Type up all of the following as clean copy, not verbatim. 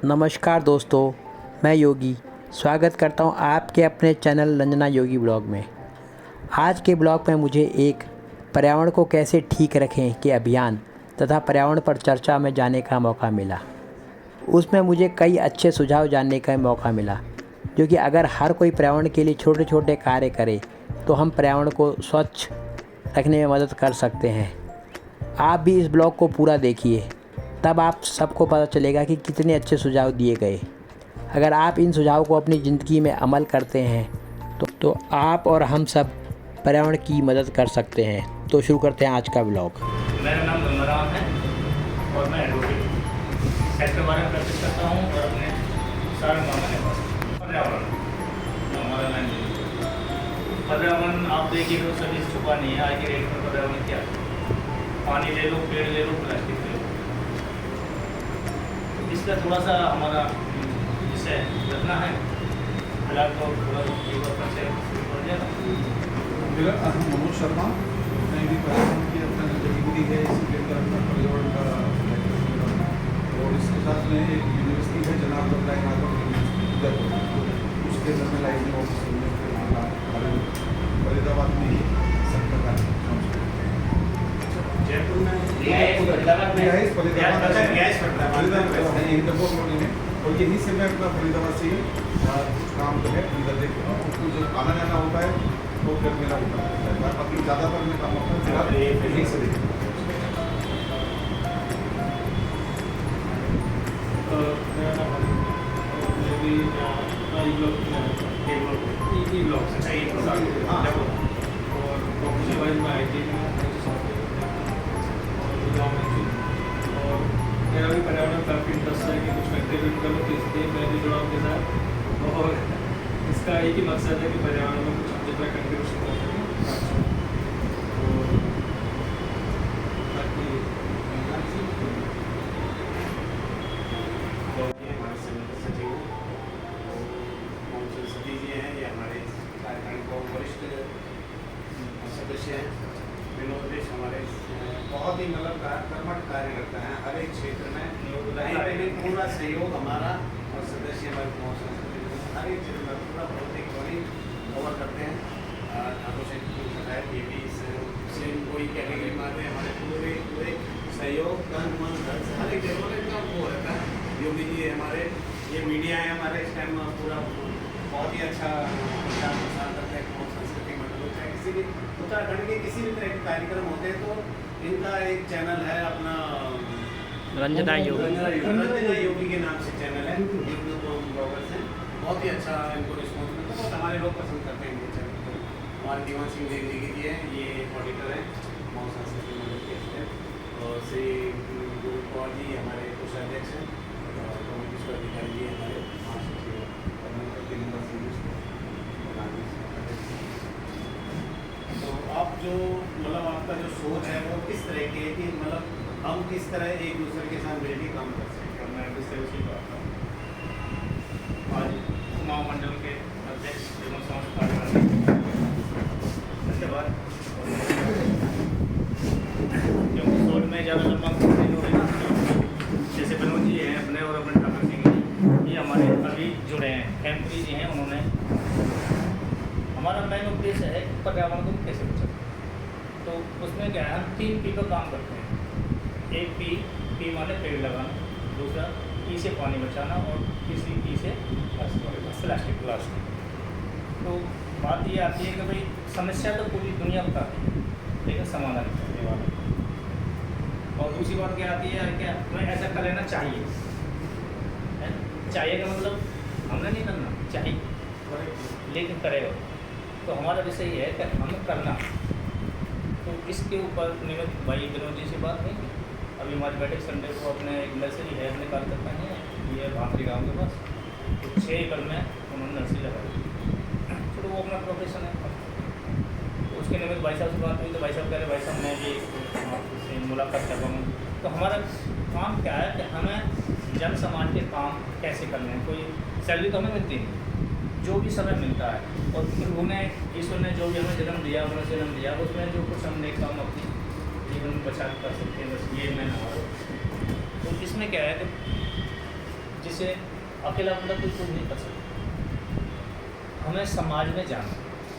नमस्कार दोस्तों, मैं योगी स्वागत करता हूं आपके अपने चैनल रंजना योगी ब्लॉग में। आज के ब्लॉग में मुझे एक पर्यावरण को कैसे ठीक रखें के अभियान तथा पर्यावरण पर चर्चा में जाने का मौका मिला। उसमें मुझे कई अच्छे सुझाव जानने का मौका मिला, जो कि अगर हर कोई पर्यावरण के लिए छोटे छोटे कार्य करे तो हम पर्यावरण को स्वच्छ रखने में मदद कर सकते हैं। आप भी इस ब्लॉग को पूरा देखिए, तब आप सबको पता चलेगा कि कितने अच्छे सुझाव दिए गए। अगर आप इन सुझावों को अपनी ज़िंदगी में अमल करते हैं तो आप और हम सब पर्यावरण की मदद कर सकते हैं। तो शुरू करते हैं आज का ब्लॉग। मेरा नाम गंगाराम है और मैं एडवोकेट सेक्टर बारे में प्रैक्टिस करता हूँ और अपने सारे मामले में पर्यावरण हमारा लैंग्वेज पर्यावरण आप देखिए तो सभी से छुपा नहीं है। आज की डेट में पर्यावरण क्या है? पानी ले लो, पेड़ ले लो, प्लास्टिक ले लो। इसका थोड़ा सा हमारा जिसे रखना है फिलहाल तो थोड़ा से हो जाएगा। मेरा मनोज शर्मा, मैं भी पर्यावरण की अपना गतिविधि है इसी लेकर अपना पर्यावरण का और इसके साथ में एक यूनिवर्सिटी है जनार्दन राय यूनिवर्सिटी उदयपुर, उसके अंदर में लाइब्रेरी ऑफिस फरीदाबाद में ही सेक्टर का जयपुर में और यहीं से मैं अपना फरीदाबाद से ही काम जो है अंदर देखता हूँ। उसको जो आना जाना होता है वो फिर मेरा होता है, बाकी ज़्यादातर मैं काम अपना यहीं से देखता हूँ। मेरा नाम मैं भी ई ब्लॉग से चाहिए और प्रोफेशनल वाइज में IT में और मेरा भी पर्यावरण काफ़ी इंटरेस्ट है कि कुछ कंट्रीब्यूट करूँ, तो इसलिए मैं भी जुड़ा उनके साथ और इसका एक ही मकसद है कि पर्यावरण में कुछ जितना कंट्रीब्यूशन कर सकें। और बाकी हमारे संयुक्त सचिव सती जी हैं, ये हमारे झारखंड को वरिष्ठ सदस्य हैं। विनोद देश हमारे बहुत ही मतलब कर्मठ कार्य करता है हर एक क्षेत्र में, कहीं पे भी पूरा सहयोग हमारा और सदस्य हमारे हर एक क्षेत्र में पूरा भौतिक कवर करते हैं। ठाकुर से बताया कि भी सेम कोई कैटेगरी में आते हैं, हमारे पूरे सहयोग तन मन धन से हर एक जगह का वो रहता है। योगी जी हमारे ये मीडिया है हमारे इस टाइम पूरा बहुत ही अच्छा प्रचार प्रसार करते हैं। कौन संस्कृति मंडल होता है, किसी भी उत्तराखंड के किसी भी तरह के कार्यक्रम होते हैं तो इनका एक चैनल है अपना रंजना योगी के नाम से चैनल है, यूट्यूब ब्लॉगर्स हैं। बहुत ही अच्छा इनको रिस्पॉन्स मिलता है, बहुत हमारे लोग पसंद करते हैं इनके चैनल को। हमारे दीवान सिंह देवी जी हैं, ये ऑडिटर हैं मऊ संस्कृति मंडल के और श्री गुरु पवार जी हमारे कोषाध्यक्ष हैं और कम्युनिस्ट अधिकारी जी हमारे महासचिव तो आप जो मतलब आपका जो सोच है वो किस तरह की है कि मतलब हम किस तरह एक दूसरे के साथ मिलकर काम कर सकते हैं? मैं विषय उसी बात हूँ। आज कुमाऊं मंडल के अध्यक्ष एवं समाज कार्यवाही धन्यवाद। एपिसोड में ज़्यादा लंबा नहीं हो रहा है, जैसे विनोद जी हैं अपने और अपने ठाकुर सिंह जी, ये हमारे अभी जुड़े हैं। एमपी जी हैं, उन्होंने हमारा मेन उद्देश्य है कि पर्यावरण को कैसे बचाएं। तो उसमें क्या है, हम 3 P पर काम करते हैं। एक पी माने पेड़ लगाना, दूसरा P से पानी बचाना और तीसरी P से प्लास्टिक। तो बात ये आती है कि भाई समस्या तो पूरी दुनिया बताती है लेकिन समाधान करने वाला। और दूसरी बात क्या आती है, क्या हमें ऐसा कर लेना चाहिए है? चाहिए का मतलब हमने नहीं करना चाहिए लेकिन करेगा। तो हमारा विषय ये है कि हमें करना। तो इसके ऊपर निमित्त भाई विनोद जी से बात नहीं की। अभी हमारे बैठक संडे को अपने एक नर्सरी है अपने कार्यकर्ता हैं, ये भांगरी गाँव के पास, तो 6 एकड़ में उन्होंने नर्सरी लगाई। तो वो अपना प्रोफेशन है। तो उसके निमित्त भाई साहब से बात हुई तो भाई साहब कह रहे भाई साहब मैं भी आपसे मुलाकात कर पाऊँगा। तो हमारा काम क्या है कि हमें जन समाज के काम कैसे करने हैं। कोई सैलरी तो हमें मिलती नहीं, जो भी समय मिलता है और फिर उन्हें ईश्वर ने जो भी हमें जन्म दिया, मनुष्य जन्म दिया, उसमें जो कुछ हमने काम अपनी जीवन में बचा कर सकते हैं, बस ये मैं हमारा। तो इसमें क्या है कि जिस से अकेला बंदा कोई कुछ नहीं कर सकता। हमें समाज में जाना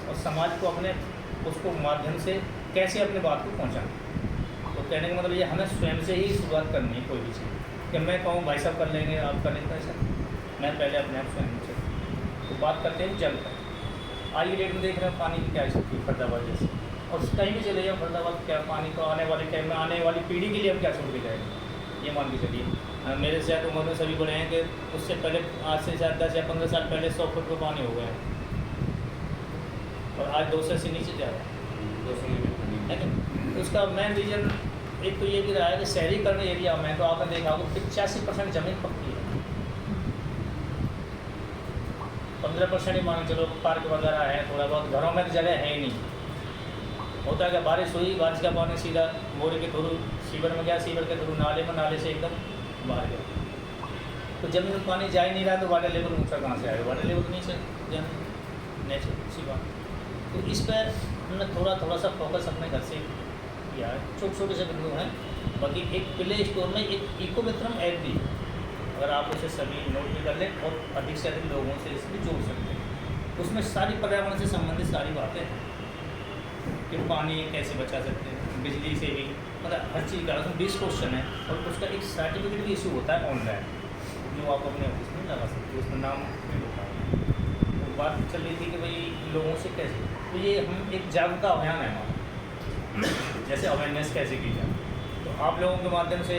और समाज को अपने उसको माध्यम से कैसे अपने बात को पहुंचाना। तो कहने का मतलब ये हमें स्वयं से ही शुरुआत करनी है कोई भी चीज़। कि मैं कहूँ भाई साहब कर लेंगे, आप कर लेते ऐसा, मैं पहले अपने आप स्वयं से। तो बात करते हैं जल पर। आज की डेट में देख रहे हैं पानी की क्या स्थिति है फरीदाबाद जैसे, और कहीं भी चले जाओ फरीदाबाद क्या पानी तो आने वाले टाइम में आने वाली पीढ़ी के लिए हम क्या छोड़ के जाएंगे, ये मान के चलिए। मेरे शायद उम्र में सभी बोले हैं कि उससे पहले आज से शायद 10 या 15 साल पहले 100 फुट में पानी हो गया है, और आज 200 से नीचे जा रहा है 200 लेकिन उसका मेन रीज़न एक तो ये भी रहा है कि शहरीकरण एरिया में तो आपने देखा होगा 85% ज़मीन पक्की है, 15% ही मान चलो पार्क वगैरह है, थोड़ा बहुत घरों में तो जगह है ही नहीं। होता है कि बारिश हुई, बारिश का पानी सीधा मोरे के थ्रू सीवर में गया, सीवर के थ्रू नाले में, नाले से एकदम बाहर गया। तो जमीन में पानी जा ही नहीं रहा तो वाटर लेवल ऊँचा कहाँ से आएगा, वाटर लेवल नीचे नेचुरल सी बात। तो इस पर हमने थोड़ा सा फोकस अपने घर से किया है, छोटे छोटे से बिंदु हैं। बाकी एक प्ले स्टोर में एक इको मित्रम ऐप भी, अगर आप उसे सभी नोट भी कर लें और अधिक से अधिक लोगों से इसमें जोड़ सकते हैं। उसमें सारी पर्यावरण से संबंधित सारी बातें हैं कि पानी कैसे बचा सकते हैं, बिजली से भी, मतलब हर चीज़ का उसमें 20 क्वेश्चन है, और उसका एक सर्टिफिकेट भी इशू होता है ऑनलाइन जो आप अपने ऑफिस में लगा सकते हो, उसमें नाम भी होता है। तो बात चल रही थी कि भाई लोगों से कैसे, तो ये हम एक जागरूकता अभियान है हमारा, जैसे अवेयरनेस कैसे की जाए, तो आप लोगों के माध्यम से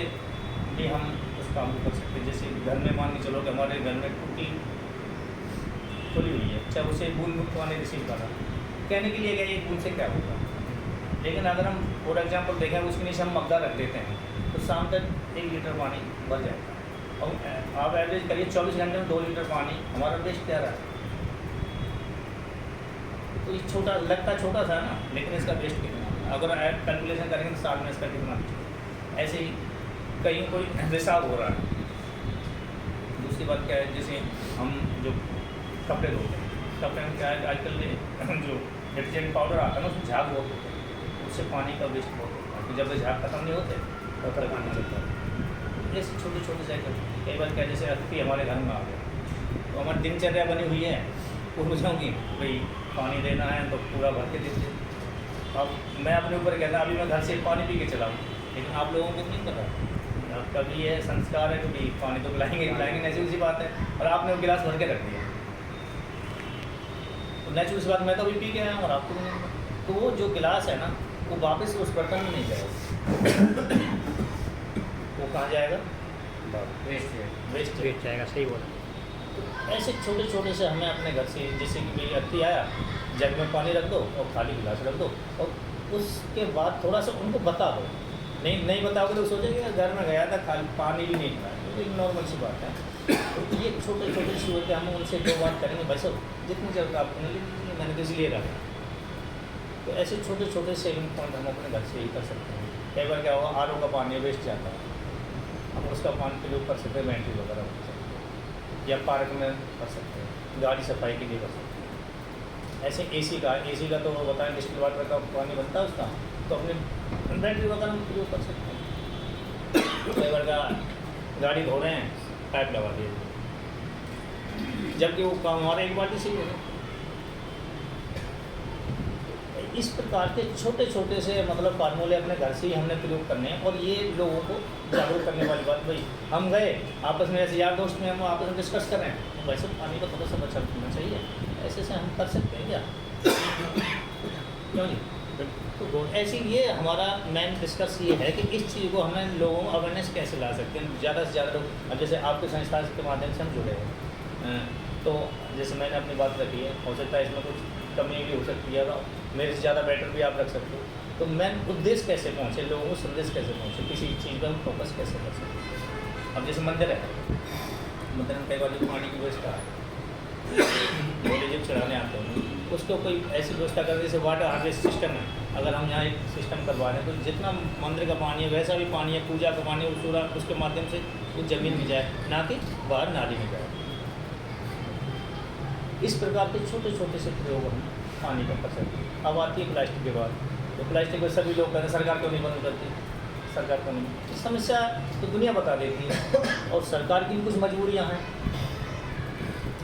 भी हम उस काम को कर सकते हैं। जैसे घर में मान के चलो कि हमारे घर में टूटी खुली हुई है, चाहे उसे बूंद बूंद पानी रिसीव करना, कहने के लिए एक बूंद से क्या होगा, लेकिन अगर हम फॉर एग्जाम्पल देखें उसके नीचे हम मग्गा रख देते हैं तो शाम तक 1 लीटर पानी भर जाएगा। और आप एवरेज करिए 24 घंटे में 2 लीटर पानी हमारा वेस्ट क्या रहा है। तो ये छोटा लगता छोटा था ना, लेकिन इसका वेस्ट कितना, अगर आप कैलकुलेशन करेंगे तो साल में इसका कितना, ऐसे ही कहीं कोई रिसाव हो रहा है। दूसरी बात क्या है, जैसे हम जो कपड़े धोते हैं, कपड़े में क्या है आजकल जो डिटर्जेंट पाउडर आता है ना उसमें झाग बहुत होता है, उससे पानी का वेस्ट बहुत होता है। तो जब झाग खत्म नहीं होते तो फिर पानी चलता है। ऐसे छोटे छोटे साइकिल कई बार क्या, जैसे अतिथि हमारे घर में आ गया तो हमारी दिनचर्या बनी हुई है, वो बुझाऊँगी भाई पानी देना है तो पूरा भर के देते। अब मैं अपने ऊपर कहता अभी मैं घर से पानी पी के चलाऊँ, लेकिन आप लोगों को नहीं पता, आपका भी ये संस्कार है कि भाई पानी तो पिलाएंगे नेचुरल सी बात है, और आपने वो गिलास भर के रख दिया तो नेचुरल सी बात, मैं तो अभी पी के आया हूँ और आपको नहीं पता। तो वो जो गिलास है ना वो वापस उस बर्तन में नहीं जाएगा, वो कहाँ जाएगा, वेस्ट जाएगा। सही बोला। तो ऐसे छोटे छोटे से हमें अपने घर से, जैसे कि मेरी अतिथि आया जग में पानी रख दो और खाली गिलास रख दो, और उसके बाद थोड़ा सा उनको बता दो। नहीं बताओगे तो सोचेंगे घर में गया था खाली पानी भी नहीं था, तो एक नॉर्मल सी बात है। तो ये छोटे छोटे सी होते हम उनसे 2 बात करेंगे, भाई साहब जितनी जल्द आपने मैंने तो इसलिए रखा। तो ऐसे छोटे छोटे सेविंग पॉइंट हम अपने घर से ही कर सकते हैं। कई बार क्या होगा, RO का पानी वेस्ट जाता है, हम उसका पानी प्रयोग कर सकते हैं, वेंट्री वगैरह कर सकते हैं, या पार्क में कर सकते हैं, गाड़ी सफाई के लिए कर सकते हैं। ऐसे AC का तो बताएं डिस्टिल वाटर का पानी बनता है उसका, तो अपने बैटरी वगैरह में प्रयोग कर सकते हैं। कई बार का गाड़ी धो रहे हैं, पाइप लगा दिए, जबकि वो काम हमारा एक बाल्टी से ही होगा। इस प्रकार के छोटे छोटे से मतलब फार्मूले अपने घर से ही हमने प्रयोग करने हैं, और ये लोगों को जागरूक करने वाली बात। भाई हम गए आपस में, ऐसे यार दोस्त में हम आपस में डिस्कस कर रहे हैं, तो वैसे पानी का थोड़ा सा बचाव करना चाहिए, ऐसे से हम कर सकते हैं क्या, क्यों जी। तो ऐसी ये हमारा मेन डिस्कस ये है कि इस चीज़ को हमें लोगों को अवेयरनेस कैसे ला सकते हैं ज़्यादा से ज़्यादा लोग। अब जैसे आपके संस्था के माध्यम से हम जुड़े हैं, तो जैसे मैंने अपनी बात रखी है, हो सकता है इसमें कुछ कमी भी हो सकती है, मेरे से ज़्यादा बेटर भी आप रख सकते हो। तो मेन उद्देश्य कैसे पहुँचे, लोगों को संदेश कैसे पहुँचे, किसी चीज़ पर हम फोकस कैसे कर सकते हैं। अब जैसे मंदिर है, मंदिर में कई बार जो पानी की व्यवस्था है, बोले जब चढ़ाने आते हैं उसको कोई ऐसी व्यवस्था कर, जैसे वाटर हार्वेस्ट सिस्टम है, अगर हम यहाँ एक सिस्टम करवा रहे हैं तो जितना मंदिर का पानी है वैसा भी पानी है, पूजा का पानी है, उसके माध्यम से उस जमीन में जाए, ना कि बाहर नाली में जाए। इस प्रकार के छोटे छोटे से प्रयोग हम पानी का कर सकते हैं। अब आती है प्लास्टिक के बाद, तो प्लास्टिक को सभी लोग कहते हैं सरकार क्यों नहीं बंद करती, सरकार का नहीं, समस्या तो दुनिया बता देती है और सरकार की भी कुछ मजबूरियाँ हैं,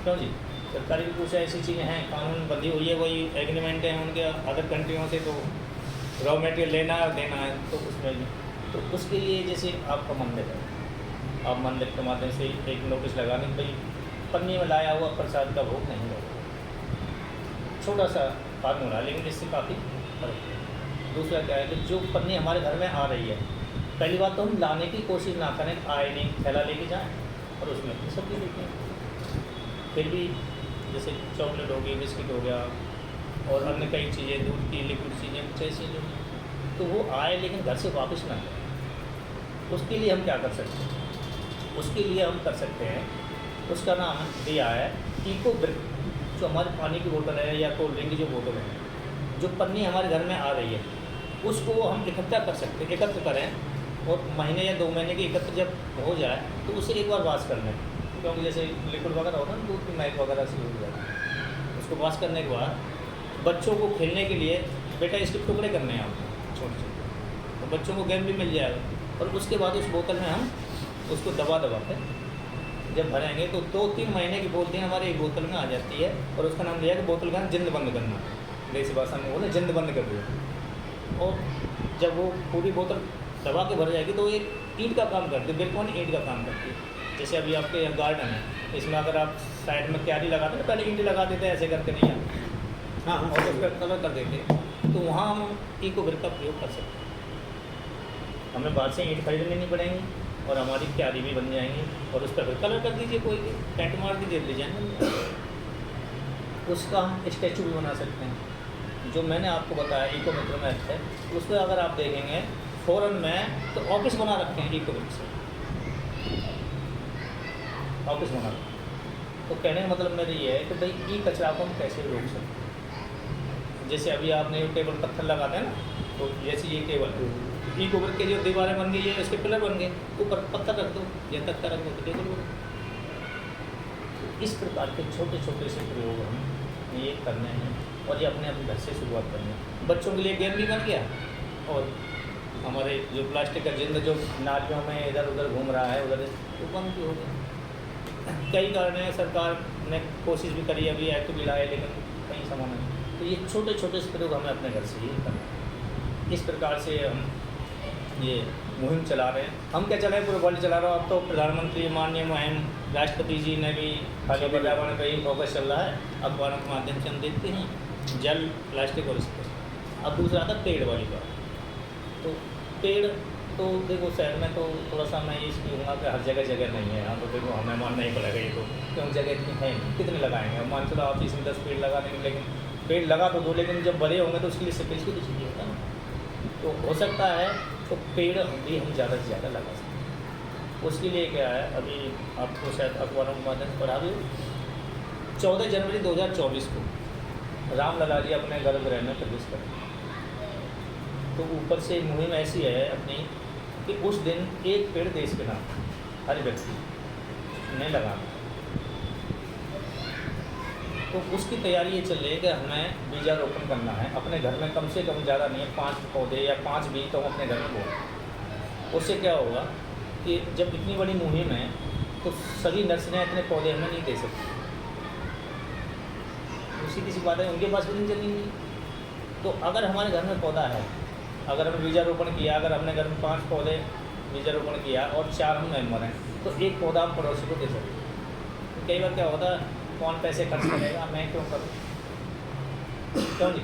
क्यों जी। सरकार की कुछ ऐसी चीज़ें हैं, कानून बंदी हुई है, वही एग्रीमेंट हैं उनके अदर कंट्रियों से, तो रॉ मटेरियल लेना है और देना है, तो उसमें भी तो उसके लिए जैसे आपका मंदिर है, आप मंदिर के माध्यम से एक नोटिस लगाने कि भाई पन्नी में लाया हुआ प्रसाद का भोग नहीं होगा, छोटा सा कानून है, लेकिन इससे काफ़ी फर्क है। दूसरा क्या है कि जो पन्नी हमारे घर में आ रही है, पहली बात तो हम लाने की कोशिश ना करें, आए नहीं थैला लेके जाएं और उसमें अपनी सब्जी लेते हैं। फिर भी जैसे चॉकलेट हो गई, बिस्किट हो गया और अन्य कई चीज़ें, दूध की लिक्विड चीज़ें कुछ ऐसी जो, तो वो आए लेकिन घर से वापस ना आए। उसके लिए हम क्या कर सकते हैं? उसके लिए हम कर सकते हैं, उसका नाम दिया है इको ब्रिक। जो हमारे पानी की बोतल है या कोल्ड ड्रिंक की जो बोतल है, जो पन्नी हमारे घर में आ रही है, उसको हम इकट्ठा कर सकते हैं, एकत्र करें और महीने या 2 महीने के एकत्र जब हो जाए तो उसे एक बार वॉश कर लें, क्योंकि जैसे लिक्विड वगैरह होता है ना, दूध की मैक वगैरह से हो जाता है। उसको वॉश करने के बाद बच्चों को खेलने के लिए, बेटा इसके टुकड़े करने हैं आपको छोटे छोटे, तो बच्चों को गेम भी मिल जाएगा। और उसके बाद उस बोतल में हम उसको दबा के जब भरेंगे तो 2-3 महीने की बोतलें हमारे एक बोतल में आ जाती है, और उसका नाम लिया कि बोतल का जिंद बंद करना, देसी भाषा में बोले जिंद बंद कर दिया। और जब वो पूरी बोतल दबा के भर जाएगी तो एक ईंट का काम करती है, बिल्कुल ईंट का काम करती है। जैसे अभी आपके यहाँ गार्डन है, इसमें अगर आप साइड में क्यारी लगाते हैं, पहले ईंट लगा देते हैं ऐसे करके, नहीं हाँ, और उस पर कलर कर देते हैं, तो वहाँ हम इको ब्रिक का प्रयोग कर सकते हैं। हमें बाहर से ईंट खरीदनी नहीं पड़ेंगी और हमारी क्यारी भी बन जाएंगी, और उस पर फिर कलर कर दीजिए, कोई भी पेंट मार दीजिए, डिजाइन उसका हम स्टैचू भी बना सकते हैं। जो मैंने आपको बताया इको मित्र में है, उस पर अगर आप देखेंगे फ़ौरन में तो ऑफिस बना रखे हैं इको मित्र से, ऑफिस बना रखे। तो कहने का मतलब मेरा ये है कि भाई ई कचरा को हम कैसे रोक सकते हैं। जैसे अभी आपने टेबल पत्थर लगाते हैं ना, तो जैसे ये टेबल है, इको ब्रिक के जो दीवारें बन गई है, उसके पिलर बन गए, ऊपर पत्थर रख दो या तख्ता रख दो तो टेबल बन। इस प्रकार के छोटे छोटे से प्रयोग हम ये करने हैं, और ये अपने घर से शुरुआत करनी है। बच्चों के लिए गेम भी बन गया, और हमारे जो प्लास्टिक का जिंद जो नालियों में इधर उधर घूम रहा है, उधर वो बंद भी हो गया। कई कारण हैं, सरकार ने कोशिश भी करी, अभी एक्ट भी लाए, लेकिन कहीं समान नहीं। तो ये छोटे छोटे से प्रयोग हमें अपने घर से ही करना है। इस प्रकार से हम ये मुहिम चला रहे हैं। हम क्या चला रहे हैं, पूरे वर्ल्ड चला रहा है। अब तो प्रधानमंत्री माननीय मुहिम राष्ट्रपति जी ने भी खाली पर्यावरण पर ही फोकस चल रहा है। अखबारों के माध्यम से हम देखते हैं जल, प्लास्टिक और इसके। अब दूसरा आता पेड़ वाली बात। तो पेड़ तो देखो शहर में तो थोड़ा सा मैं इसकी हूँ कि हर जगह जगह नहीं है। यहाँ तो देखो हमें मानना ही पड़ेगा ये तो, क्योंकि जगह इतनी है नहीं, कितने लगाएंगे। हम मान चलो आप इसमें 10 पेड़ लगा देंगे, लेकिन पेड़ लगा तो दो, लेकिन जब बड़े होंगे तो उसके लिए स्पेस भी तो चाहिए होता है ना। तो हो सकता है तो पेड़ भी हम ज़्यादा से ज़्यादा लगा सकते हैं। उसके लिए क्या है, अभी आपको शायद अखबारों के माध्यम से पढ़ा भी, 14 जनवरी 2024 को रामलला जी अपने गर्भगृह में प्रवेश करें। तो ऊपर से मुहिम ऐसी है अपनी कि उस दिन एक पेड़ देश के नाम हर व्यक्ति ने लगाना। तो उसकी तैयारी ये चल रही है कि हमें बीजारोपण करना है अपने घर में, कम से कम ज़्यादा नहीं है 5 पौधे या 5 बीज तो हम अपने घर में बोएं। उससे क्या होगा कि जब इतनी बड़ी मुहिम है तो सभी नर्सरियाँ इतने पौधे हमें नहीं दे सकती। सीधी सी बात है, उनके पास भी ज़मीन नहीं। तो अगर हमारे घर में पौधा है, अगर हमने बीजारोपण किया, अगर हमने घर में 5 पौधे बीजारोपण किया और 4 हम मेम्बर हैं, तो एक पौधा हम पड़ोसी को दे सकते हैं। तो कई बार क्या होता है, कौन पैसे खर्च करेगा, मैं क्यों करूँ, क्यों जी,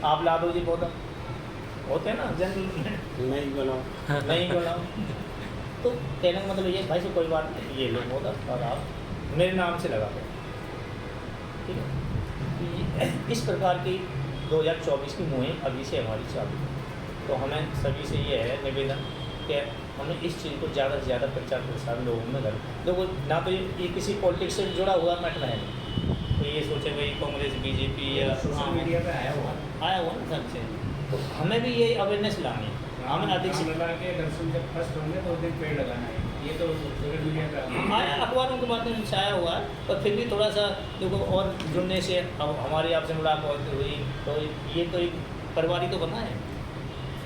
आप ला दो जी पौधा, होते हैं ना जनरल में, नहीं बनाओ नहीं बनाओ। तो कहने का मतलब ये भाई से कोई बात नहीं, ये लो पौधा और आप मेरे नाम से लगा दो, ठीक है। इस प्रकार की 2024 की मुहिम अभी से हमारी चालू है। तो हमें सभी से ये है निवेदन कि हमें इस चीज़ को ज़्यादा से ज़्यादा प्रचार प्रसार लोगों में करें। देखो ना तो ये किसी पॉलिटिक्स से जुड़ा हुआ मैटर है, तो ये सोचे भाई कांग्रेस बीजेपी या सोशल मीडिया पे आया हुआ ना सबसे। तो हमें भी ये अवेयरनेस लानी है। हमें अधिक से के दर्शन जब फर्स्ट होंगे तो उस दिन पेड़ लगाना है, ये तो सोशल मीडिया पे आया, अखबारों के माध्यम से आया हुआ है। पर फिर भी थोड़ा सा देखो और जुड़ने से अब हमारी आपसे मुलाकात हुई, तो ये तो एक परिवार ही तो बना है।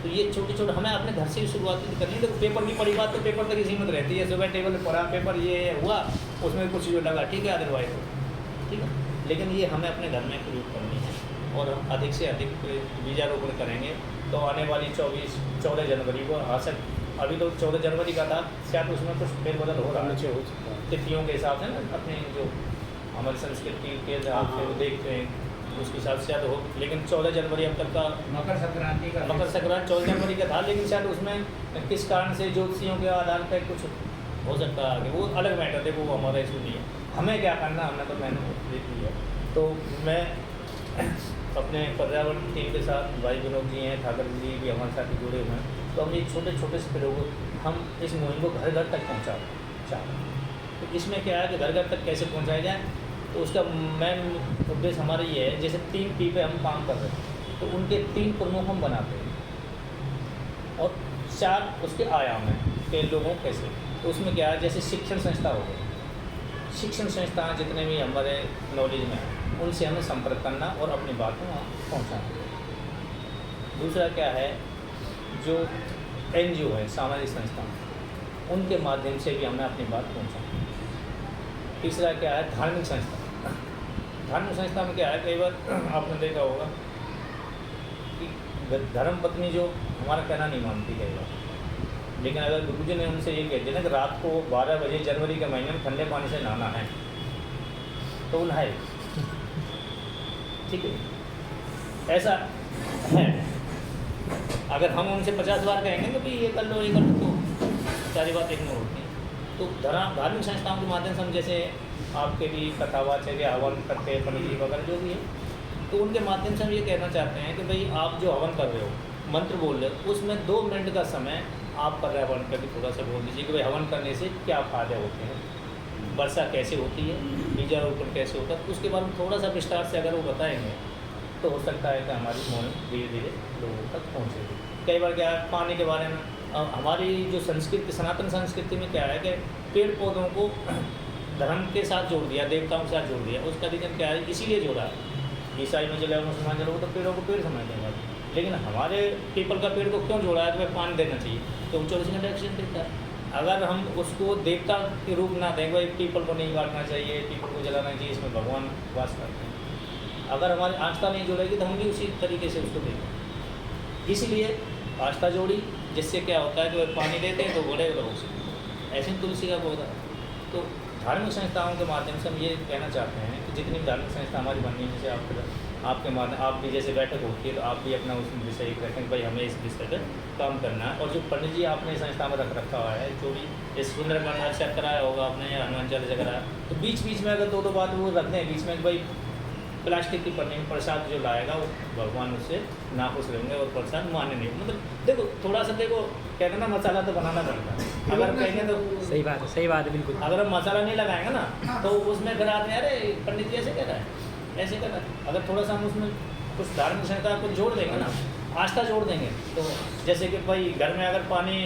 तो ये छोटे छोटे हमें अपने घर से ही शुरुआत करनी है। देखो पेपर की पड़ी बात तो पेपर तक ही सीमित रहती है, सुबह टेबल पर पड़ा पेपर ये हुआ उसमें कुछ जो लगा ठीक है, अदरवाइज ठीक है। लेकिन ये हमें अपने घर में प्रयोग करनी है और हम अधिक से अधिक बीजारोपण करेंगे तो आने वाली 14 जनवरी को अभी तो 14 जनवरी का था, शायद उसमें कुछ फेरबदल हो रहा है तिथियों के हिसाब से ना, अपने जो हमारी संस्कृति के हिसाब से वो देखते हैं उसके हिसाब से शायद हो। लेकिन 14 जनवरी अब तक का मकर संक्रांति 14 जनवरी का था, लेकिन शायद उसमें किस कारण से ज्योतिषियों के आधार पर कुछ हो सकता है आगे, वो अलग मैटर थे, वो हमारा इशू नहीं है। हमें क्या करना, हमने तो मैंने देख लिया। तो मैं अपने पर्यावरण टीम के साथ भाई विनोद जी हैं, ठाकर जी भी हमारे साथ जुड़े हुए हैं, तो हम एक छोटे छोटे से प्रयोग हम इस मुहिम को घर घर तक पहुँचा चाहते हैं। तो इसमें क्या है कि घर घर तक कैसे पहुँचाया जाए, तो उसका मेन उद्देश्य हमारा ये है, जैसे 3 P पे हम काम कर रहे हैं तो उनके 3 प्रमुख हम बनाते हैं और 4 उसके आयाम हैं कि लोगों कैसे। तो उसमें क्या है, जैसे शिक्षण संस्था हो गई, शिक्षण संस्थान जितने भी हमारे नॉलेज में हैं उनसे हमें संपर्क करना और अपनी बात को वहाँ पहुँचाना। दूसरा क्या है, जो NGO है सामाजिक संस्था, उनके माध्यम से भी हमें अपनी बात पहुँचाना। तीसरा क्या है, धार्मिक संस्था। धार्मिक संस्था में क्या है, कई बार आपने देखा होगा कि धर्म पत्नी जो हमारा कहना नहीं मानती कई बार, लेकिन अगर गुरुजी ने उनसे ये कह दिया ना कि रात को 12 बजे जनवरी के महीने में ठंडे पानी से नहाना है तो वो नहाए, ठीक है, ऐसा है। अगर हम उनसे 50 बार कहेंगे कि भाई ये कर लो ये कर लो तो सारी बात इग्नोर होती है। तो धार्मिक संस्थाओं के माध्यम से हम जैसे आपके भी कथावाचक या हवन करते हैं पंडित जी वगैरह जो भी है, तो उनके माध्यम से हम ये कहना चाहते हैं कि भाई आप जो हवन कर रहे हो, मंत्र बोल रहे हो, उसमें 2 मिनट का समय आप पर्यावरण का भी थोड़ा सा बोल दीजिए कि भाई हवन करने से क्या फ़ायदे होते हैं, वर्षा कैसे होती है, बीजारोपण कैसे होता है। उसके बारे में थोड़ा सा विस्तार से अगर वो बताएंगे तो हो सकता है कि हमारी मुहिम धीरे धीरे लोगों तक पहुँचेगी। कई बार क्या है, पानी के बारे में हमारी जो संस्कृति सनातन संस्कृति में क्या है कि पेड़ पौधों को धर्म के साथ जोड़ दिया, देवताओं के साथ जोड़ दिया। उसका रीजन क्या है, इसीलिए जोड़ा है। ईसाई में चले मुसलमान चलो तो पेड़ों को पेड़ समझते हैं, लेकिन हमारे पीपल का पेड़ को क्यों जोड़ा है, तो भाई पानी देना चाहिए, तो वो 24 घंटे ऑक्सीजन देता है। अगर हम उसको देवता के रूप ना दें, भाई पीपल को नहीं काटना चाहिए, पीपल को जलाना चाहिए, इसमें भगवान वास करते हैं, अगर हमारी आस्था नहीं जुड़ेगी तो हम भी उसी तरीके से उसको देंगे। इसीलिए आस्था जोड़ी, जिससे क्या होता है कि वह पानी देते हैं तो बढ़ेगा तो ऐसे तुलसी का पौधा। तो धार्मिक संस्थाओं के माध्यम से हम ये कहना चाहते हैं कि जितनी भी धार्मिक संस्था हमारी बननी है, जैसे आपके माध्यम आप भी जैसे बैठक होती है तो आप भी अपना उस विषय एक रखें, भाई हमें इस विषय पर काम करना है। और जो पंडित जी आपने संस्था में रखा हुआ है, जो भी इस सुंदरकांड अच्छा कराया होगा आपने या हनुमान चालीसा कराया, तो बीच बीच में अगर 2 बात वो रखते हैं बीच में कि भाई प्लास्टिक की पन्नी में प्रसाद जो लाएगा वो भगवान उससे नाखुश रहेंगे और प्रसाद माने नहीं। मतलब देखो थोड़ा सा देखो कहते ना मसाला तो बनाना पड़ता है, अगर कहेंगे तो सही बात है बिल्कुल। अगर हम मसाला नहीं लगाएंगे ना तो उसमें घर आते हैं, अरे पंडित जी ऐसे कह रहा है ऐसे कर रहा है। अगर थोड़ा सा हम उसमें कुछ धार्मिक संस्था को जोड़ देंगे ना, आस्था जोड़ देंगे, तो जैसे कि भाई घर में अगर पानी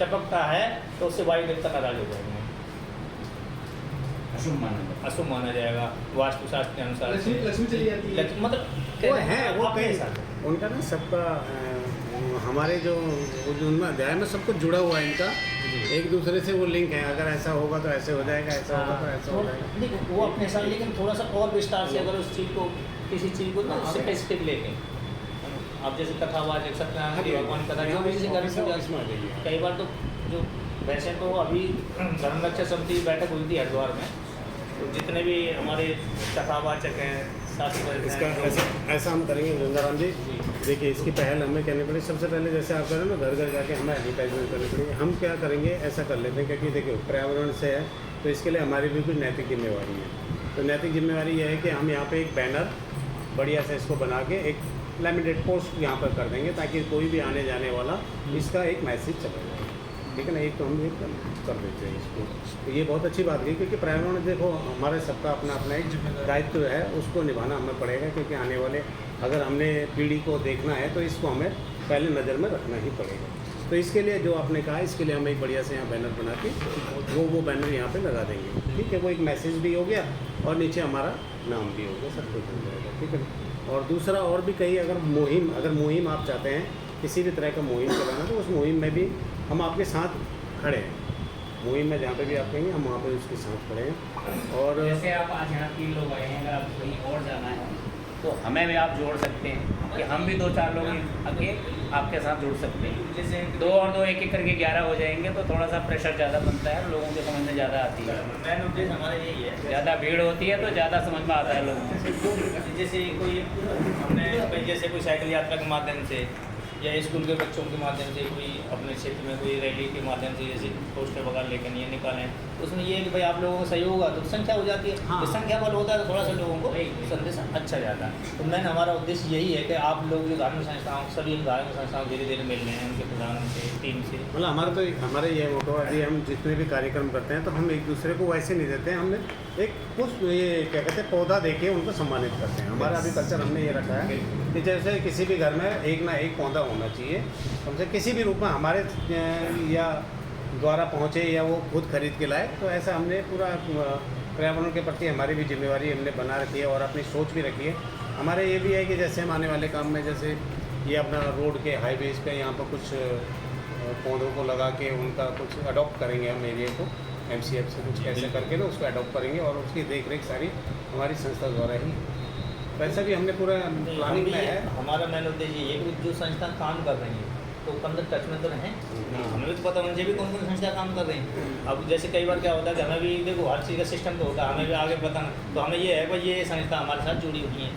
टपकता है तो उससे वायु देवता नाराज हो जाएंगे, अशुभ माना जाएगा वास्तुशास्त्र के अनुसार। लक्ष्मी चली जाती है, मतलब वो है वो अपने कई हिसाब उनका ना सबका हमारे जो उनमें अध्याय में सब कुछ जुड़ा हुआ है इनका, एक दूसरे से वो लिंक है। अगर ऐसा होगा तो ऐसे हो जाएगा, ऐसा होगा तो ऐसा हो जाएगा। देखो वो अपने साथ, लेकिन थोड़ा सा और विस्तार से अगर उस चीज़ को किसी चीज़ को ना स्पेसिफिक लेके आप जैसे कथावाचक सत्यनारायण भगवान कथा जो भी जैसे कई बार तो जो वैसे तो अभी धर्म रक्षा समिति बैठक हुई थी हरिद्वार में, तो जितने भी हमारे कथावाचक हैं इसका ऐसा हम करेंगे गंगाराम जी। देखिए इसकी पहल हमें करनी पड़ेगी। सबसे पहले जैसे आप करें ना घर घर जाके हमें एडवर्टाइजमेंट करनी पड़ेगी। हम क्या करेंगे, ऐसा कर लेते हैं क्योंकि देखिए पर्यावरण से है तो इसके लिए हमारी भी कुछ नैतिक जिम्मेवारी है। तो नैतिक जिम्मेवारी यह है कि हम यहाँ पे एक बैनर बढ़िया से इसको बना के एक लैमिनेट पोस्ट यहाँ पर कर देंगे ताकि कोई भी आने जाने वाला इसका एक मैसेज चला जाए, ठीक है ना। एक तो हम एक कर देते हैं इसको, तो ये बहुत अच्छी बात है क्योंकि पर्यावरण देखो हमारे सबका अपना अपना एक दायित्व है, उसको निभाना हमें पड़ेगा क्योंकि आने वाले अगर हमने पीढ़ी को देखना है तो इसको हमें पहले नज़र में रखना ही पड़ेगा। तो इसके लिए जो आपने कहा इसके लिए हम एक बढ़िया से यहाँ बैनर बना के वो बैनर यहाँ पे लगा देंगे, ठीक है। वो एक मैसेज भी हो गया और नीचे हमारा नाम भी हो गया, सब कुछ हो जाएगा, ठीक है। और दूसरा और भी कई अगर मुहिम आप चाहते हैं किसी भी तरह का मुहिम चलाना तो उस मुहिम में भी हम आपके साथ खड़े हैं। मुहिम में जहाँ पे भी आप कहेंगे हम वहाँ पे उसके साथ खड़े हैं। और जैसे आप आज यहाँ 3 लोग आए हैं, अगर आपको कहीं और जाना है तो हमें भी आप जोड़ सकते हैं कि हम भी 2-4 लोग आके आपके साथ जुड़ सकते हैं। जैसे 2 और 2 एक-एक करके 11 हो जाएंगे तो थोड़ा सा प्रेशर ज़्यादा बनता है, लोगों के समझ में ज़्यादा आती है। मेन उद्देश्य हमारा यही है। ज़्यादा भीड़ होती है तो ज़्यादा समझ में आता है लोगों को। जैसे कोई हमने जैसे कोई साइकिल यात्रा के माध्यम से या स्कूल के बच्चों के माध्यम से कोई अपने क्षेत्र में कोई रैली के माध्यम से जैसे पोस्टर वगैरह लेकर ये निकालें, तो उसमें ये है कि भाई आप लोगों का सहयोग होगा तो संख्या हो जाती है। हाँ। तो संख्या बल होता है तो थोड़ा सा लोगों को संदेश अच्छा जाता है। तो मैंने हमारा उद्देश्य यही है कि आप लोग जो धार्मिक संस्थाओं सभी धार्मिक संस्थाओं धीरे धीरे मिल रहे हैं उनके प्रधान से टीम से। मतलब हमारा ये मोटो है, हम जितने भी कार्यक्रम करते हैं तो हम एक दूसरे को वैसे नहीं देते हैं, हमने एक पुष्प ये क्या कहते हैं पौधा देके उनको सम्मानित करते हैं। हमारा अभी कल्चर हमने ये रखा है कि जैसे किसी भी घर में एक ना एक पौधा होना चाहिए, हमसे किसी भी रूप में हमारे या द्वारा पहुँचे या वो खुद खरीद के लाए। तो ऐसा हमने पूरा पर्यावरण के प्रति हमारी भी जिम्मेवारी हमने बना रखी है और अपनी सोच भी रखी है। हमारे ये भी है कि जैसे हम आने वाले काम में जैसे ये अपना रोड के हाईवेज पे यहाँ पर कुछ पौधों को लगा के उनका कुछ अडॉप्ट करेंगे हम एरिया को MCF से कुछ ऐसे करके ना उसको अडॉप्ट करेंगे और उसकी देख रेख सारी हमारी संस्था द्वारा ही। वैसे भी हमने पूरा प्लानिंग में है। हमारा मेन उद्देश्य ये है कि जो संस्था काम कर रही है तो कंदर टच में तो रहें। हमें भी तो पता होना चाहिए भी कौन कौन संस्था काम कर रही हैं। अब जैसे कई बार क्या होता है कि हमें भी देखो हर चीज़ का सिस्टम तो होता है, हमें भी आगे बताना। तो हमें ये है कि ये संस्था हमारे साथ जुड़ी हुई है,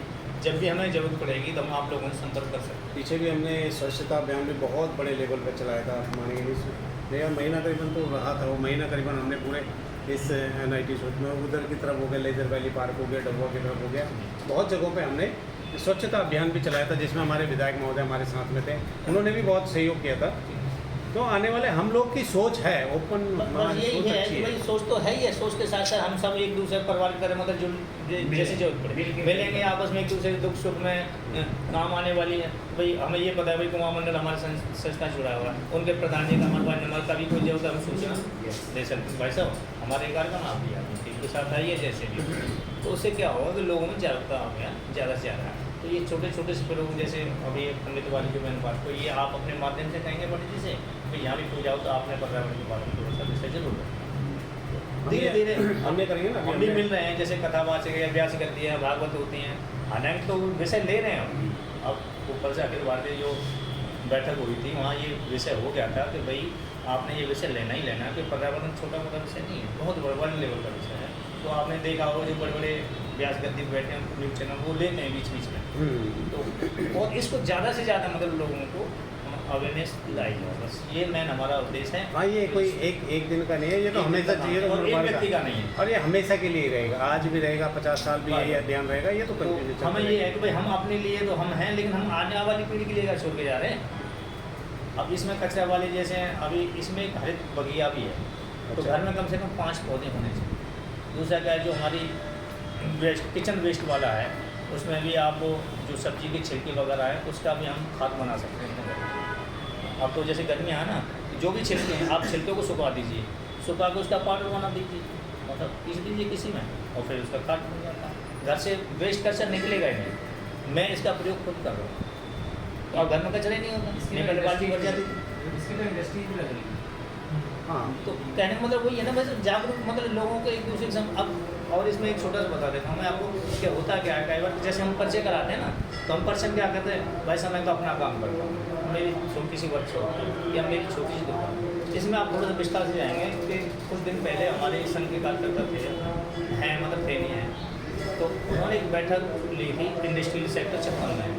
जब भी हमें ज़रूरत पड़ेगी तो हम आप लोगों से संपर्क कर सकते हैं। पीछे भी हमने स्वच्छता अभियान भी बहुत बड़े लेवल पर चलाया था। आप मानेंगे नहीं, मेरा महीना करीबन तो रहा था, वो महीना करीबन हमने पूरे इस NIT सोच में उधर की तरफ हो गया, लेजर वैली पार्क हो गया, डबुआ की तरफ हो गया, बहुत जगहों पे हमने स्वच्छता अभियान भी चलाया था जिसमें हमारे विधायक महोदय हमारे साथ में थे, उन्होंने भी बहुत सहयोग किया था। तो आने वाले हम लोग की सोच है ओपन, बस यही है कि भाई सोच तो है ही है, सोच के साथ साथ हम सब एक दूसरे परिवार की तरह मतलब जैसे जरूरत पड़े मिलेंगे आपस में, एक दूसरे के दुख सुख में काम आने वाली है। भाई हमें ये पता है भाई कुमार मंडल हमारे संस्था जुड़ा हुआ है, उनके प्रधान जी का हमारे नंबर कभी कोई जरूरत हम सूचना दे सकते भाई साहब हमारे कार्यक्रम आप दिया टीम के साथ आइए जैसे भी। तो उससे क्या होगा कि लोगों में जागरूकता आ गया ज़्यादा से ज़्यादा। तो ये छोटे छोटे से लोग जैसे अभी पंडित वाली जो मैंने बात को ये आप अपने माध्यम से कहेंगे पंडित जी से कि यहाँ भी पूजा हो तो आपने पर्यावरण के बारे में थोड़ा सा विषय जरूर धीरे धीरे हमने करेंगे ना, हम भी मिल रहे हैं। जैसे कथावाचक या व्यास करती है, भागवत होती हैं, हालांकि तो विषय ले रहे हैं हम। अब ऊपर से अखिल भारतीय जो बैठक हुई थी वहाँ ये विषय हो गया था कि भाई आपने ये विषय लेना ही लेना है कि पर्यावरण छोटा मोटा विषय नहीं है, बहुत बड़ा लेवल का विषय है। तो आपने देखा होगा जो बड़े बड़े व्यास गद्दी पे बैठे हैं न्यूज़ चैनल वो लेते हैं बीच बीच में। तो और इसको ज़्यादा से ज़्यादा मतलब लोगों को अवेयरनेस लाई जाए, बस ये मेन हमारा उद्देश्य है। हाँ, ये कोई एक दिन का नहीं है, ये तो हमेशा चाहिए, तो और एक व्यक्ति का नहीं है और ये हमेशा के लिए रहेगा, आज भी रहेगा, 50 साल भी यही ध्यान रहेगा। ये तो तो कंटिन्यू हमें ये है कि भाई हम अपने लिए तो हम हैं, लेकिन हम आने वाली पीढ़ी के लिए क्या छोड़ के जा रहे हैं। अब इसमें कचरा वाले जैसे हैं, अभी इसमें एक हरित बगिया भी है, तो अच्छा। घर में कम से कम 5 पौधे होने चाहिए। दूसरा क्या है जो हमारी वेस्ट किचन वेस्ट वाला है उसमें भी आप जो सब्जी की छिलकी वगैरह है उसका भी हम खाद बना सकते हैं। अब तो जैसे गर्मियाँ है ना, जो भी छिलके हैं आप छिलके को सुखा दीजिए, सुखा के उसका पाउडर बना दीजिए, मतलब पीस दीजिए किसी में और फिर उसका खाद बन जाता है। घर से वेस्ट कचरा निकलेगा ही नहीं, मैं इसका प्रयोग खुद कर रहा हूँ। तो अब घर में कचरा ही नहीं होता, निकल बाल्टी भर जाती है। इसकी तो इंडस्ट्री भी लग रही है। हाँ, तो कहने का मतलब वही है ना, वैसे जागरूक मतलब लोगों को एक दूसरे से अब। और इसमें एक छोटा सा बता देता हूँ मैं आपको क्या होता क्या है। कई बार जैसे हम परिचय कराते हैं ना, तो हम परिचय क्या कहते हैं, भाई समय का अपना काम करता हूँ, मेरी छोटी सी वर्कशॉप या मेरी छोटी सी दुकान। इसमें आप थोड़ा सा विस्तार से जाएंगे कि कुछ दिन पहले हमारे संघ के कार्यकर्ता थे हैं मतलब थे नहीं हैं, तो उन्होंने एक बैठक ली थी इंडस्ट्रियल सेक्टर 56 में।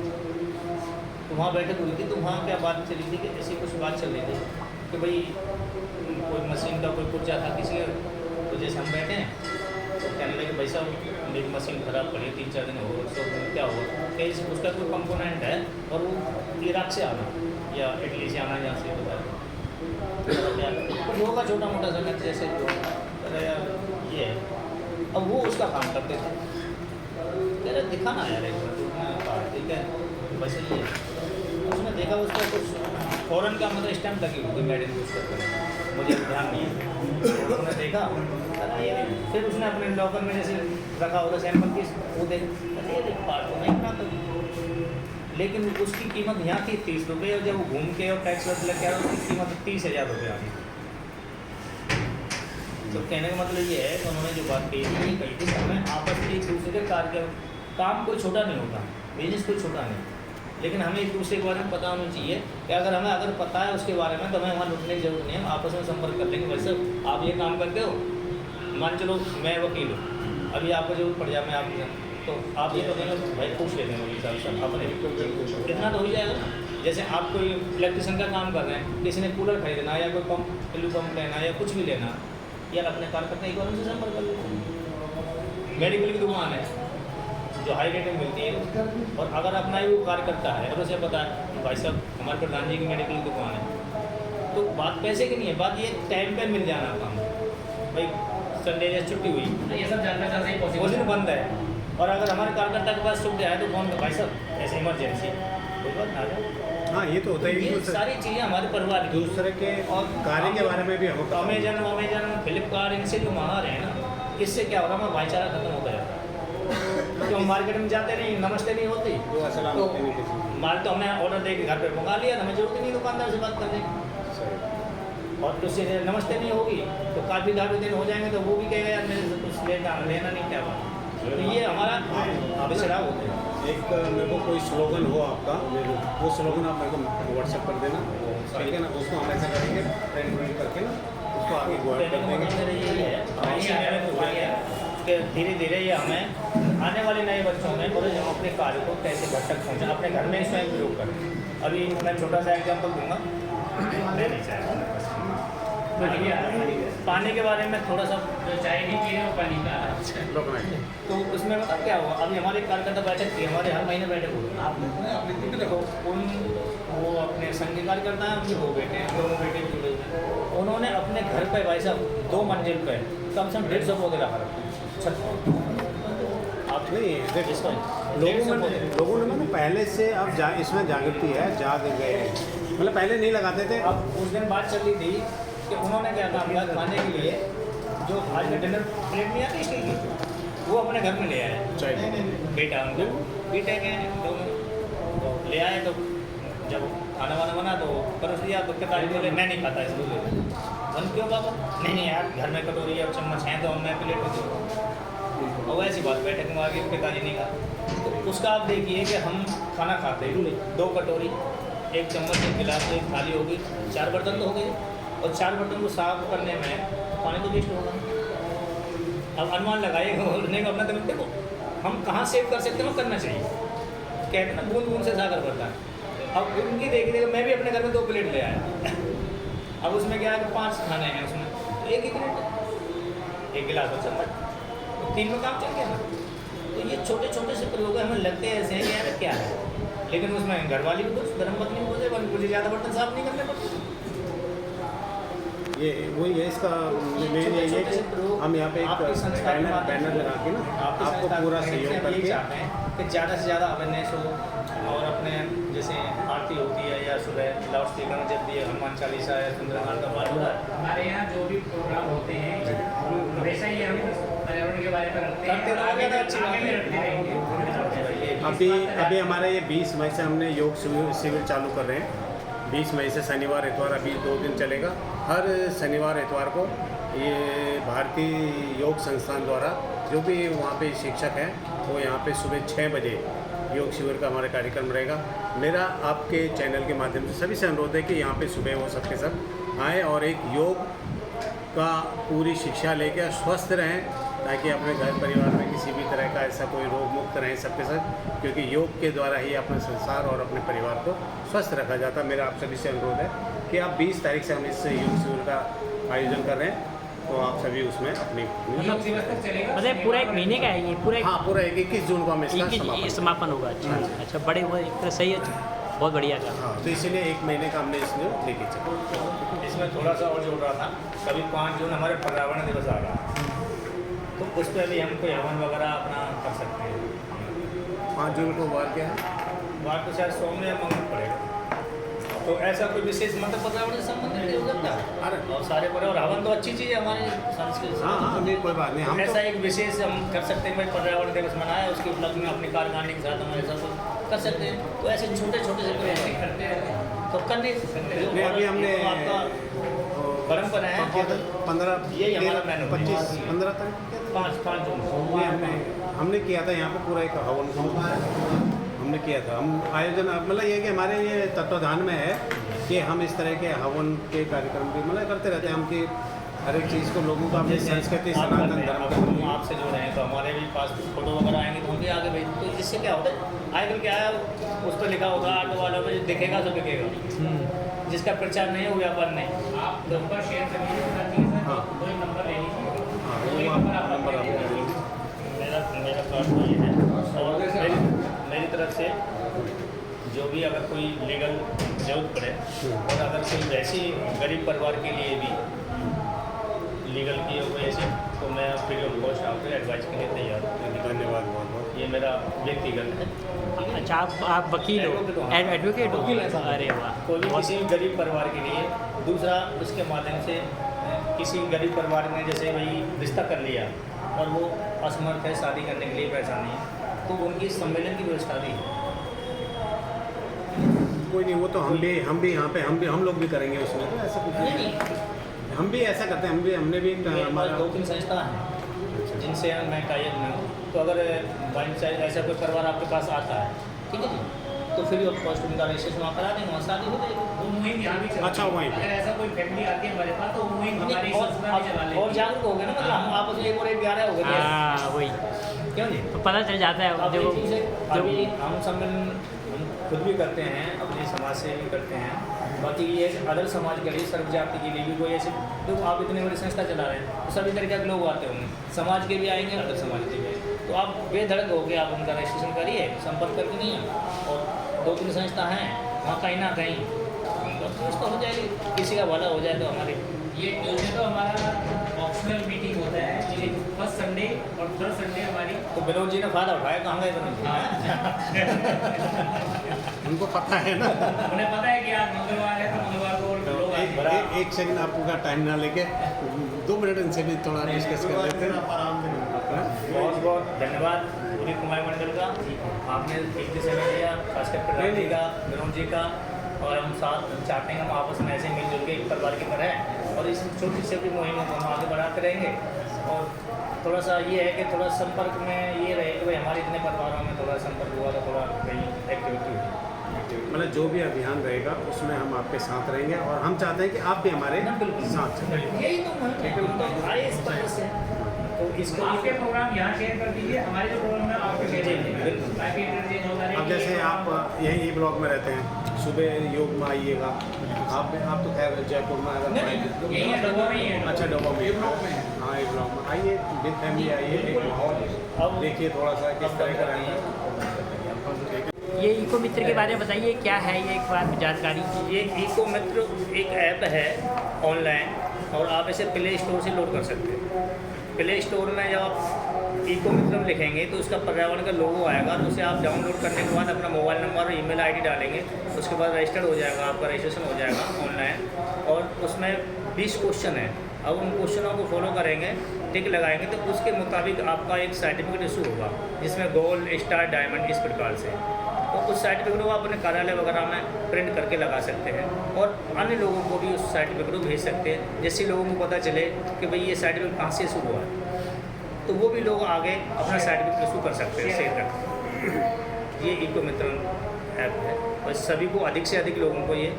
तो वहाँ बैठक हुई थी, तो वहाँ क्या बात चली थी कि ऐसी कुछ बात चल रही थी कि भाई कोई मशीन का कोई पुर्जा था किसी का, तो जैसे हम बैठे हैं तो कहने लगे भाई साहब मेरी मशीन ख़राब पड़ी 3-4 दिन हो गए, तो क्या हुआ कि उसका कोई कंपोनेंट है और वो इराक से आना या इटली से आना, जहाँ से बता तो लोगों का छोटा मोटा जगह जैसे यार ये है। अब वो उसका काम करते थे, कह रहे दिखाना यार एक बार, ठीक है वैसे ये उसने देखा उसका कुछ फ़ौरन का मतलब स्टैम्प लगी हुई मेड इन यूज़ करके, मुझे ध्यान नहीं है। उन्होंने देखा फिर उसने अपने लॉकर में जैसे रखा होगा सैंपल की, वो देख पार्ट तो नहीं बना, तो लेकिन उसकी कीमत यहाँ थी 30 रुपये, और जब वो घूम के और टैक्स लग गया तो उसकी कीमत 30,000 रुपये आ गई। तो कहने का मतलब ये है कि उन्होंने जो बात कही थी कि हमें आपस में एक दूसरे के कार्य काम कोई छोटा नहीं होता, बिजनेस कोई छोटा नहीं, लेकिन हमें एक दूसरे के बारे में पता होना चाहिए कि अगर पता है उसके बारे में तो हमें वहाँ लुटने की जरूरत नहीं है, हम आपस में संपर्क कर लेंगे। वैसे आप ये काम करते हो, मान चलो मैं वकील हूँ, अभी आपको जरूरत पड़ जाए मैं आपके, तो आप ये तो नहीं भाई पूछ लेते हैं वकील साहब से अपने, कितना तो हो जाएगा। जैसे आप कोई इलेक्ट्रिशियन का काम कर रहे हैं, किसी ने कूलर खरीदना या कोई पंप टेलू पंप लेना या कुछ भी लेना, यार अपने कार करते एक बार उनसे संपर्क कर लेते हैं। मेडिकल की दुकान है जो हाई रेट में मिलती है, और अगर अपना ही वो कार्य करता है और उसे पता है कि भाई साहब हमारे प्रधान जी की मेडिकल की दुकान है, तो बात पैसे की नहीं है, बात ये टाइम पे मिल जाना काम। भाई संडे या छुट्टी हुई, ये सब जानना चाहते हैं वो दिन बंद है, और अगर हमारे कार्यकर्ता के पास सुविधा है तो फोन कर भाई साहब ऐसे इमरजेंसी कोई बात ना आ जाए। हाँ ये तो होता ही ये सारी चीज़ें हमारे परिवार की दूसरे के और कार्य के बारे में भी होता है। अमेजन फ्लिपकार्ट इनसे जो मंगा रहे हैं ना, इससे क्या हो रहा है, हमारा भाईचारा खत्म होता जाता है। क्योंकि हम मार्केट में जाते नहीं, नमस्ते नहीं होती, वो असलाम तो होते नहीं किसी माल तो हमने ऑर्डर दे के घर पे मंगा लिया, हमें जरूरत ही नहीं दुकानदार से बात करने की, और उससे नमस्ते नहीं होगी तो काफ़ी दिन हो जाएंगे तो वो भी कहेगा यार मेरे से कुछ लेना नहीं क्या बात। तो ये हमारा बिछड़ा होता है। एक मेरे को कोई स्लोगन हो आपका, वो स्लोगन आप मेरे को व्हाट्सएप कर देना, ठीक है ना, उसको हम ऐसा करेंगे प्रिंट करके ना उसको आगे गो कर देंगे। धीरे धीरे ये हमें आने वाले नए बच्चों में और हम अपने कार्य को कैसे घर तक पहुँचा, अपने घर में स्वयं प्रयोग करें। अभी मैं छोटा सा एग्जाम्पल दूंगा, मैं नहीं चाहता पानी के बारे में थोड़ा सा, जो चाय नहीं पी रहे हो पानी का, तो उसमें मतलब क्या हुआ, अभी हमारे कार्यकर्ता बैठक थी, हमारे हर महीने बैठक होती है, तो वो अपने संघ के कार्यकर्ता हैं, उनके दो बेटे हैं, दोनों बेटे भी जुड़े हुए हैं, उन्होंने अपने घर पे भाई साहब 2 मंजिल पे कम से कम 150 पौधे रखा छत पर। आप नहीं इसका लोगों ने मतलब पहले से अब इसमें जागृति है, जाग गए हैं, मतलब पहले नहीं लगाते थे। अब उस दिन बात चल रही थी कि उन्होंने क्या काम किया, खाने के लिए जो आज का डिनर प्लेट नहीं आती स्टील की, वो अपने घर में ले आए, बेटा उनको बेटे के दोनों तो ले आए, तो जब खाना वाना बना तो परोस दिया, तो पिताजी बोले मैं नहीं खाता इसको, मन क्यों बाबा, नहीं यार घर में कटोरी और चम्मच हैं तो मैं प्लेट में दूँ, और ऐसी बात बैठक में आगे पिताजी ने कहा, तो उसका आप देखिए कि हम खाना खाते हैं 2 कटोरी 1 चम्मच 1 गिलास 1 थाली होगी, 4 बर्तन तो हो गए, और 4 बर्तन को साफ करने में पानी तो वेस्ट होगा। अब अनुमान लगाइएगा उड़ने का अपना, तो देखो हम कहाँ सेव कर सकते हैं, वो करना चाहिए, कहते हैं ना बूंद बूंद से सागर बढ़ता है। अब उनकी देखिए मैं भी अपने घर में 2 प्लेट ले आया अब उसमें क्या है कि 5 खाने हैं, उसमें 1 ही प्लेट 1 गिलास और चम्मच, तो 3 में काम चल गया ना। तो ये छोटे छोटे से प्रयोग हमें लगते हैं ऐसे हैं कि यार क्या है, लेकिन उसमें घरवाली भी कुछ धर्मपत्नी बोलते मुझे ज़्यादा बर्तन साफ नहीं करने पड़ते। ये वही है इसका मेन यही है कि हम यहाँ पे एक बैनर लगा के ना आपको पूरा सहयोग करके चाहते हैं कि ज़्यादा से ज़्यादा अवेयरनेस हो, और अपने जैसे आरती होती है या सुबह लाउड स्पीकर में जब भी हनुमान चालीसा या सुंदरकांड का पाठ होता है, हमारे यहाँ जो भी प्रोग्राम होते हैं हमेशा ही हम पर्यावरण के बारे में रखते हैं, आगे भी रखते रहेंगे। अभी हमारे ये 20 मई से हमने योग शिविर चालू कर रहे हैं। 20 मई से शनिवार इतवार अभी 2 दिन चलेगा। हर शनिवार इतवार को ये भारतीय योग संस्थान द्वारा जो भी वहाँ पे शिक्षक हैं वो यहाँ पे सुबह 6 बजे योग शिविर का हमारा कार्यक्रम रहेगा। मेरा आपके चैनल के माध्यम से सभी से अनुरोध है कि यहाँ पे सुबह वो सबके सब आएँ और एक योग का पूरी शिक्षा लेकर स्वस्थ रहें, ताकि अपने घर परिवार में किसी भी तरह का ऐसा कोई रोग मुक्त रहें सबके साथ, क्योंकि योग के द्वारा ही अपने संसार और अपने परिवार को स्वस्थ रखा जाता है। मेरा आप सभी से अनुरोध है कि आप 20 तारीख से हम इस योग शिविर का आयोजन कर रहे हैं, तो आप सभी उसमें अपनी मतलब पूरा 1 महीने का है ये, पूरा हाँ पूरा 21 जून को हम इसका समापन होगा। अच्छा बड़े हुए एक तरह सही है, बहुत बढ़िया था। हाँ तो इसीलिए 1 महीने का हमने इसमें लेके चला। इसमें थोड़ा सा और जोड़ रहा था, कभी 5 जून हमारे पर्यावरण दिवस आ रहा है, तो उस पर भी हम कोई हवन वगैरह अपना कर सकते हैं। 5 जून को वार क्या है? वार तो शायद सोम या मंगल पड़ेगा। तो ऐसा कोई विशेष मतलब पर्यावरण से संबंधित नहीं हो सकता? अरे और सारे पर्यावरण हवन तो अच्छी चीज़ है हमारे संस्कृति हाँ हाँ नहीं कोई बात नहीं हम ऐसा तो एक विशेष हम कर सकते हैं भाई पर्यावरण दिवस मनाया उसके उपलक्ष्य में अपने कार्यकारिणी के साथ हमारे साथ कर सकते हैं। तो ऐसे छोटे छोटे से प्रयास करते हैं तो करने नहीं, अभी हमने आपका परंपरा है 15 यही हमारा मेनू है। 25 15 तक 5 जून को हमने किया था यहाँ पे पूरा एक हवन हमने किया था। हम आयोजन मतलब ये कि हमारे ये तत्वाधान में है कि हम इस तरह के हवन के कार्यक्रम भी मतलब करते रहते हैं हम कि हर एक चीज़ को लोगों का अपनी संस्कृति सनातन धर्म का हम आपसे जुड़े हैं तो हमारे भी पास फोटो वगैरह आएंगे तो हम भी आगे भेज तो इससे क्या होता है आजकल क्या है उस पर लिखा होगा ऑटो वालों में दिखेगा तो बिकेगा जिसका प्रचार नहीं है वो व्यापार नहीं। आप नंबर शेयर करिए हाँ। कोई नंबर ले लीजिए हाँ वो आप नंबर आपको दे देंगे। मेरा कार्ड तो ये है और मेरी तरफ से जो भी अगर कोई लीगल जरूरत पड़े और अगर कोई वैसी गरीब परिवार के लिए भी लीगल की हो ऐसी तो मैं फ्री ऑफ कॉस्ट आपको एडवाइस के लिए तैयार हूँ। धन्यवाद बहुत बहुत। ये मेरा व्यक्तिगत है। अच्छा आप वकील हो, एडवोकेट हो? अरे वाह, कोई भी किसी भी गरीब परिवार के लिए दूसरा उसके माध्यम से किसी गरीब परिवार ने जैसे भाई रिश्ता कर लिया और वो असमर्थ है शादी करने के लिए पैसा नहीं है तो उनकी सम्मेलन की व्यवस्था दी है। कोई नहीं वो तो हम भी यहाँ पे हम लोग भी करेंगे उसमें तो ऐसा कुछ नहीं। हम भी ऐसा करते हैं हमने भी हमारे 2-3 संस्था हैं जिनसे मैं टाइप में हूँ तो अगर बाई चांस ऐसा कोई परिवार आपके पास आता है ठीक है जी तो फ्री ऑफ कॉस्ट उनका रजिस्ट्रेशन वहाँ करा देंगे वहाँ शादी हो जाएगी। वो मुहिम यहाँ भी चल अच्छा, वहीं पे। अगर ऐसा कोई फैमिली आती है हमारे पास तो वो मुहिम हमारी संस्था भी चला लेती और है। जागरूक हो गए ना मतलब हम आपस में एक और एक 11 हो गए हाँ वही क्यों जी। तो पता चल जाता है अब जो ये चीज़ है, जो अभी हम सम्मेलन हम खुद भी करते हैं अपने समाज से भी करते हैं बाकी ये अदर समाज के लिए सर्व जाति के लिए भी कोई ऐसे तो आप इतनी बड़ी संस्था चला रहे हैं तो सभी तरीके के लोग आते होंगे समाज के भी आएंगे अदर समाज के भी आएंगे तो आप बेधड़क होकर आप उनका रजिस्ट्रेशन करिए संपर्क करके नहीं है और 2-3 संस्था हैं वहाँ कहीं ना कहीं व्यवस्था हो जाएगी किसी का भला हो जाए तो हमारे ये ट्यूजडे तो हमारा ऑप्शनल मीटिंग होता है लेकिन फर्स्ट संडे और थर्ड संडे हमारी तो विनोद जी ने फायदा उठाया कहाँ गए विनोद जी उनको पता है ना। उन्हें पता है कि आज मंगलवार है तो मंगलवार को और लोग आएंगे। एक सेकंड आपका टाइम ना लेके 2 मिनट इनसे भी थोड़ा डिस्कस कर लेते हैं। बहुत बहुत धन्यवाद पूरी कुमार मंडल का आपने कीमती समय दिया खासकर प्रधान जी का विनोद जी का और हम साथ चाहते हैं हम आपस में ऐसे मिलजुल के एक परिवार की तरह और इस छोटी से भी मुहिम को हम आगे बढ़ाते रहेंगे और थोड़ा सा ये है कि थोड़ा संपर्क में ये रहे कि भाई हमारे इतने परिवारों में थोड़ा संपर्क हुआ तो थोड़ा कहीं एक्टिविटी हुई मतलब जो भी अभियान रहेगा उसमें हम आपके साथ रहेंगे और हम चाहते हैं कि आप भी हमारे साथ चलें। यही तो आए इस तरह से तो इसको आपके प्रोग्राम यहाँ शेयर कर दीजिए हमारे जो प्रोग्राम है आपके शेयर कर दीजिए ताकि इंटरचेंज होता रहे। अब जैसे आप यहीं ब्लॉक में रहते हैं सुबह योग में आइएगा आप तो खैर जयपुर में अगर यही है डब्बा में ही है। अच्छा डब्बा में हाँ एक ब्लॉक में आइए विद फैमिली आइए एक माहौल देखिए थोड़ा सा किस तरह का रहेगा। ये इको मित्र के बारे में बताइए क्या है ये एक बार जानकारी। ये इको मित्र एक ऐप है ऑनलाइन और आप इसे प्ले स्टोर से लोड कर सकते हैं। प्ले स्टोर में जब आप इको मित्र लिखेंगे तो उसका पर्यावरण का लोगो आएगा तो उसे आप डाउनलोड करने के बाद अपना मोबाइल नंबर और ईमेल आईडी डालेंगे उसके बाद रजिस्टर्ड हो जाएगा आपका रजिस्ट्रेशन हो जाएगा ऑनलाइन और उसमें 20 क्वेश्चन है। अब उन क्वेश्चनों को फॉलो करेंगे टिक लगाएंगे तो उसके मुताबिक आपका एक सर्टिफिकेट इशू होगा जिसमें गोल्ड स्टार डायमंड इस प्रकार से तो उस सर्टिफिकेट को आप अपने कार्यालय वगैरह में प्रिंट करके लगा सकते हैं और अन्य लोगों को भी उस सर्टिफिकेट को भेज सकते हैं जिससे लोगों को पता चले कि भाई ये सर्टिफिकेट कहाँ से इशू हुआ है तो वो भी लोग आगे अपना सर्टिफिकेट इशू कर सकते हैं शेयर करके। ये इको मित्र ऐप है और सभी को अधिक से अधिक लोगों को ये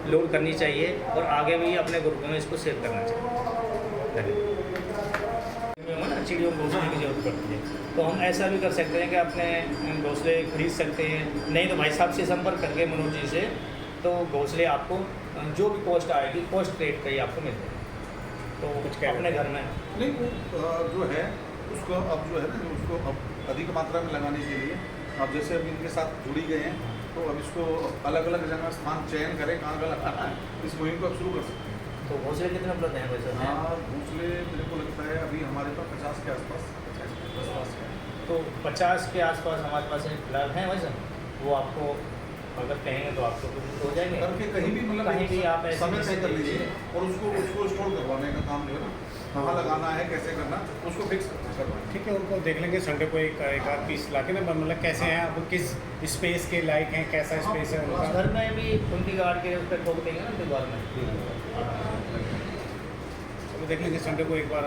लोड करनी चाहिए और आगे भी अपने ग्रुपों में इसको शेयर करना चाहिए। चिड़ियों को घोंसले की जरूरत पड़ती है तो हम ऐसा भी कर सकते हैं कि अपने घोंसले खरीद सकते हैं नहीं तो भाई साहब से संपर्क करके मनोज जी से तो घोंसले आपको जो भी कॉस्ट आएगी कॉस्ट रेट का ही आपको मिल जाएगा तो कुछ अपने घर में नहीं वो जो है उसको अब जो है ना उसको अब अधिक मात्रा में लगाने के लिए अब जैसे अभी इनके साथ जुड़ी गए हैं तो अब इसको अलग अलग जगह स्थान चयन करें कहाँ कहाँ लगाना है इस मुहिम को अब शुरू कर सकते हैं। तो घोंसले कितने उपलब्ध हैं वैसे? हाँ घोंसले मेरे को लगता है अभी हमारे पास 50 के आसपास 50 तो 50 के आसपास हमारे पास फिलहाल हैं वैसे वो आपको अगर कहेंगे तो आपको कुछ हो जाएंगे करके कहीं भी मतलब कहीं भी आप ऐसे समय तय जैसे कर लीजिए और उसको स्टोर करवाने का काम जो है ना, कहाँ लगाना है, कैसे करना, उसको फिक्स करवाना। ठीक है, उनको देख लेंगे संडे को एक आध पीस ला के ना, मतलब कैसे हैं आप, किस स्पेस के लायक हैं, कैसा स्पेस है उनका। घर में भी कुंडी गाड़ के उस पर ठोक देंगे ना दीवार में। चलो देख लेंगे संडे को एक बार